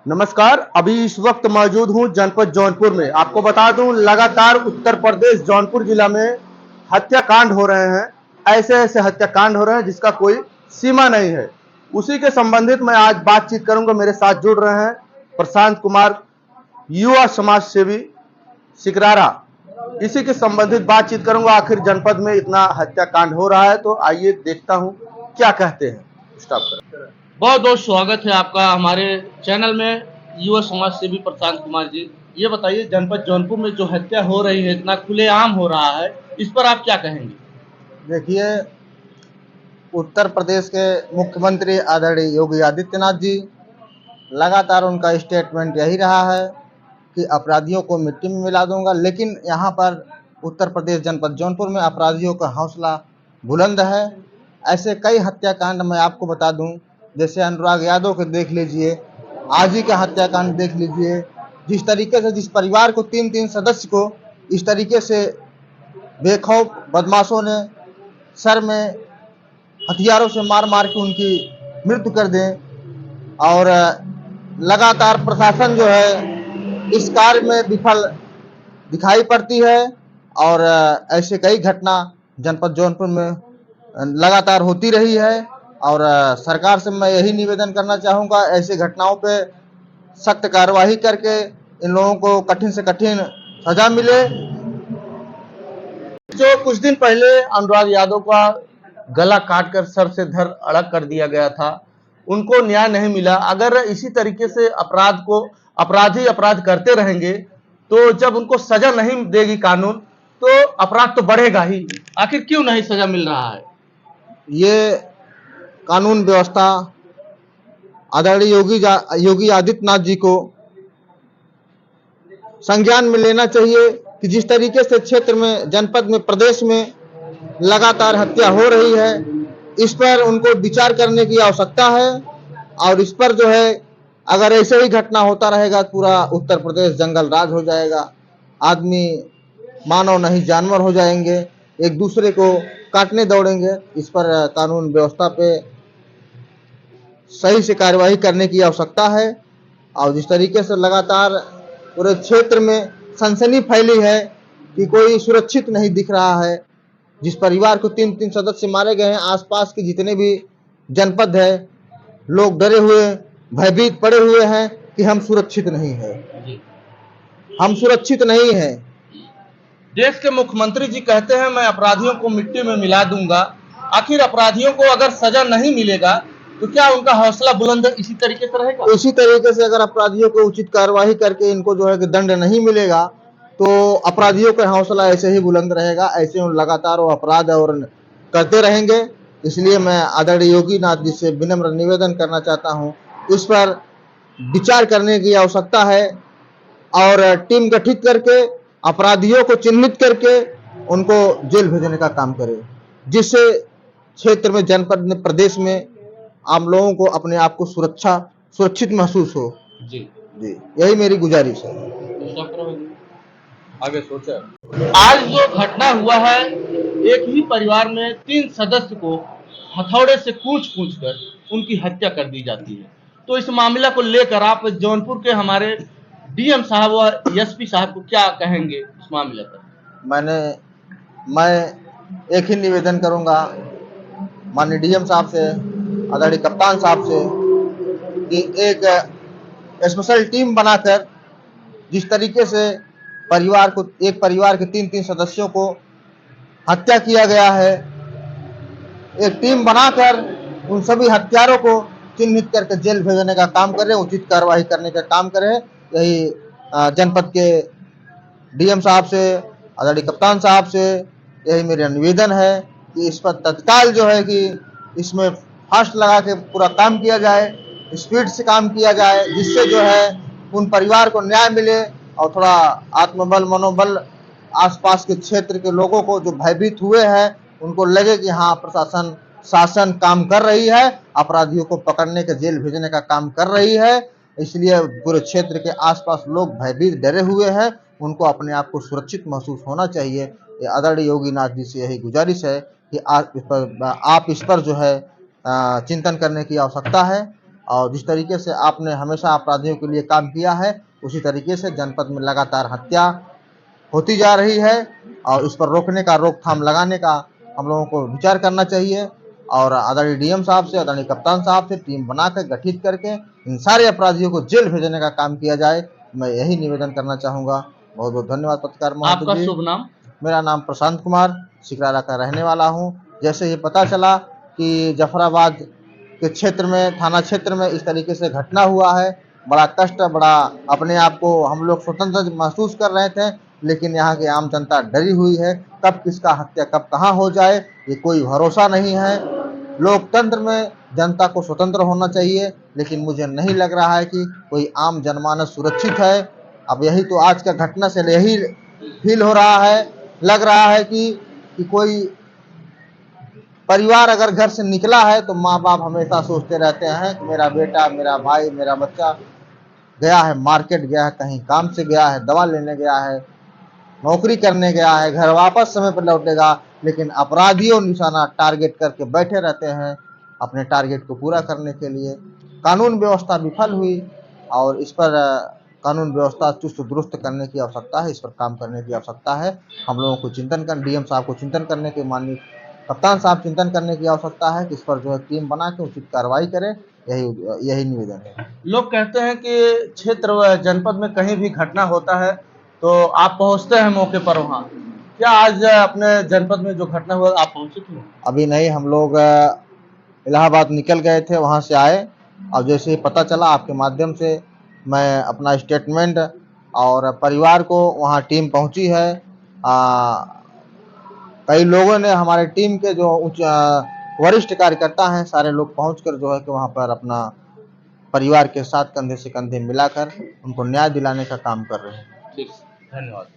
नमस्कार। अभी इस वक्त मौजूद हूं जनपद जौनपुर में। आपको बता दूं, लगातार उत्तर प्रदेश जौनपुर जिला में हत्याकांड हो रहे हैं। ऐसे ऐसे हत्याकांड हो रहे हैं जिसका कोई सीमा नहीं है। उसी के संबंधित मैं आज बातचीत करूंगा। मेरे साथ जुड़ रहे हैं प्रशांत कुमार, युवा समाज सेवी सिकरारा। इसी के संबंधित बातचीत करूंगा। आखिर जनपद में इतना हत्याकांड हो रहा है, तो आइए देखता हूं क्या कहते हैं। स्टॉप करें। बहुत बहुत स्वागत है आपका हमारे चैनल में, युवा समाज सेवी प्रशांत कुमार जी। ये बताइए, जनपद जौनपुर में जो हत्या हो रही है, इतना खुलेआम हो रहा है, इस पर आप क्या कहेंगे? देखिए, उत्तर प्रदेश के मुख्यमंत्री आदरणीय योगी आदित्यनाथ जी, लगातार उनका स्टेटमेंट यही रहा है कि अपराधियों को मिट्टी में मिला दूंगा। लेकिन यहाँ पर उत्तर प्रदेश जनपद जौनपुर में अपराधियों का हौसला बुलंद है। ऐसे कई हत्याकांड मैं आपको बता दूं, जैसे अनुराग यादव को देख लीजिए, आज ही का हत्याकांड देख लीजिए। जिस तरीके से जिस परिवार को तीन सदस्य को इस तरीके से बेखौफ बदमाशों ने सर में हथियारों से मार मार के उनकी मृत्यु कर दें, और लगातार प्रशासन जो है इस कार्य में विफल दिखाई पड़ती है। और ऐसे कई घटना जनपद जौनपुर में लगातार होती रही है। और सरकार से मैं यही निवेदन करना चाहूँगा, ऐसे घटनाओं पे सख्त कार्रवाई करके इन लोगों को कठिन से कठिन सजा मिले। जो कुछ दिन पहले अनुराग यादव का गला काटकर सर से धड़ अलग कर दिया गया था, उनको न्याय नहीं मिला। अगर इसी तरीके से अपराधी अपराध करते रहेंगे, तो जब उनको सजा नहीं देगी कानून, तो अपराध तो बढ़ेगा ही। आखिर क्यों नहीं सजा मिल रहा है? ये कानून व्यवस्था आदरणीय योगी आदित्यनाथ जी को संज्ञान में लेना चाहिए कि जिस तरीके से क्षेत्र में, जनपद में, प्रदेश में लगातार हत्या हो रही है, इस पर उनको विचार करने की आवश्यकता है। और इस पर जो है, अगर ऐसे ही घटना होता रहेगा, पूरा उत्तर प्रदेश जंगल राज हो जाएगा। आदमी मानव नहीं जानवर हो जाएंगे, एक दूसरे को काटने दौड़ेंगे। इस पर कानून व्यवस्था पे सही से कार्यवाही करने की आवश्यकता है। और जिस तरीके से लगातार पूरे क्षेत्र में सनसनी फैली है कि कोई सुरक्षित नहीं दिख रहा है, जिस परिवार को तीन सदस्य मारे गए हैं, आसपास के जितने भी जनपद है, लोग डरे हुए, भयभीत पड़े हुए हैं कि हम सुरक्षित नहीं है, हम सुरक्षित नहीं है। देश के मुख्यमंत्री जी कहते हैं, मैं अपराधियों को मिट्टी में मिला दूंगा। आखिर अपराधियों को अगर सजा नहीं मिलेगा, तो क्या उनका हौसला बुलंद इसी तरीके से रहेगा? इसी तरीके से अगर अपराधियों को उचित कार्रवाई करके इनको जो है कि दंड नहीं मिलेगा, तो अपराधियों का हौसला ऐसे ही बुलंद रहेगा। ऐसे लगातार वो अपराध और करते रहेंगे। इसलिए मैं आदरणीय योगी नाथ जी से विनम्र निवेदन करना चाहता हूं, इस पर विचार करने की आवश्यकता है और टीम गठित करके अपराधियों को चिन्हित करके उनको जेल भेजने का काम करे, जिससे क्षेत्र में, जनपद में, प्रदेश में आम लोगों को अपने आप को सुरक्षित महसूस हो। जी जी, यही मेरी गुजारिश है। आगे सोचा। आज जो घटना हुआ है, एक ही परिवार में 3 सदस्य को हथौड़े से कूच कर उनकी हत्या कर दी जाती है। तो इस मामला को लेकर आप जौनपुर के हमारे डीएम साहब और एसपी साहब को क्या कहेंगे इस मामले पर? मैं एक ही निवेदन करूंगा माननीय डीएम साहब से, आदरणीय कप्तान साहब से, कि एक स्पेशल टीम बनाकर जिस तरीके से एक परिवार के तीन सदस्यों को हत्या किया गया है, एक टीम बनाकर उन सभी हत्यारों को चिन्हित करके जेल भेजने का काम करें, उचित कार्रवाई करने का काम करें। यही जनपद के डीएम साहब से, आदरणीय कप्तान साहब से यही मेरा निवेदन है कि इस पर तत्काल जो है कि इसमें फास्ट लगा के पूरा काम किया जाए, स्पीड से काम किया जाए, जिससे जो है उन परिवार को न्याय मिले और थोड़ा आत्मबल, मनोबल आसपास के क्षेत्र के लोगों को जो भयभीत हुए हैं, उनको लगे कि हाँ, प्रशासन, शासन काम कर रही है, अपराधियों को पकड़ने के, जेल भेजने का काम कर रही है। इसलिए पूरे क्षेत्र के आसपास लोग भयभीत, डरे हुए हैं, उनको अपने आप को सुरक्षित महसूस होना चाहिए। आदरणीय योगी नाथ जी से यही गुजारिश है कि आप इस पर जो है चिंतन करने की आवश्यकता है और जिस तरीके से आपने हमेशा अपराधियों के लिए काम किया है, उसी तरीके से जनपद में लगातार हत्या होती जा रही है और इस पर रोकने का, रोकथाम लगाने का हम लोगों को विचार करना चाहिए और आदरणीय डीएम साहब से, आदरणीय कप्तान साहब से टीम बनाकर गठित करके इन सारे अपराधियों को जेल भेजने का काम किया जाए। मैं यही निवेदन करना चाहूँगा। बहुत बहुत धन्यवाद पत्रकार आपका महोदय जी। शुभ नाम? मेरा नाम प्रशांत कुमार, सिकरारा का रहने वाला हूँ। जैसे ही पता चला कि जफराबाद के क्षेत्र में, थाना क्षेत्र में इस तरीके से घटना हुआ है, बड़ा कष्ट, बड़ा अपने आप को हम लोग स्वतंत्र महसूस कर रहे थे, लेकिन यहाँ की आम जनता डरी हुई है। कब किसका हत्या कब कहाँ हो जाए, ये कोई भरोसा नहीं है। लोकतंत्र में जनता को स्वतंत्र होना चाहिए, लेकिन मुझे नहीं लग रहा है कि कोई आम जनमानस सुरक्षित है। अब यही तो आज का घटना से यही फील हो रहा है, लग रहा है कि कोई परिवार अगर घर से निकला है तो माँ बाप हमेशा सोचते रहते हैं कि मेरा बेटा, मेरा भाई, मेरा बच्चा गया है, मार्केट गया है, कहीं काम से गया है, दवा लेने गया है, नौकरी करने गया है, घर वापस समय पर लौटेगा। लेकिन अपराधियों निशाना टारगेट करके बैठे रहते हैं अपने टारगेट को पूरा करने के लिए। कानून व्यवस्था विफल हुई और इस पर कानून व्यवस्था चुस्त दुरुस्त करने की आवश्यकता है, इस पर काम करने की आवश्यकता है। हम लोगों को चिंतन कर, डीएम साहब को चिंतन करने के, माननीय कप्तान साहब चिंतन करने की आवश्यकता है कि इस पर जो है टीम बना के उचित कार्रवाई करें। यही निवेदन है। लोग कहते हैं कि क्षेत्र व जनपद में कहीं भी घटना होता है तो आप पहुंचते हैं मौके पर वहां। क्या आज अपने जनपद में जो घटना हुआ आप पहुंचे थे? अभी नहीं, हम लोग इलाहाबाद निकल गए थे, वहाँ से आए और जैसे ही पता चला आपके माध्यम से मैं अपना स्टेटमेंट और परिवार को, वहाँ टीम पहुँची है। कई लोगों ने, हमारे टीम के जो वरिष्ठ कार्यकर्ता हैं, सारे लोग पहुंचकर जो है कि वहाँ पर अपना परिवार के साथ कंधे से कंधे मिलाकर उनको न्याय दिलाने का काम कर रहे हैं। ठीक, धन्यवाद।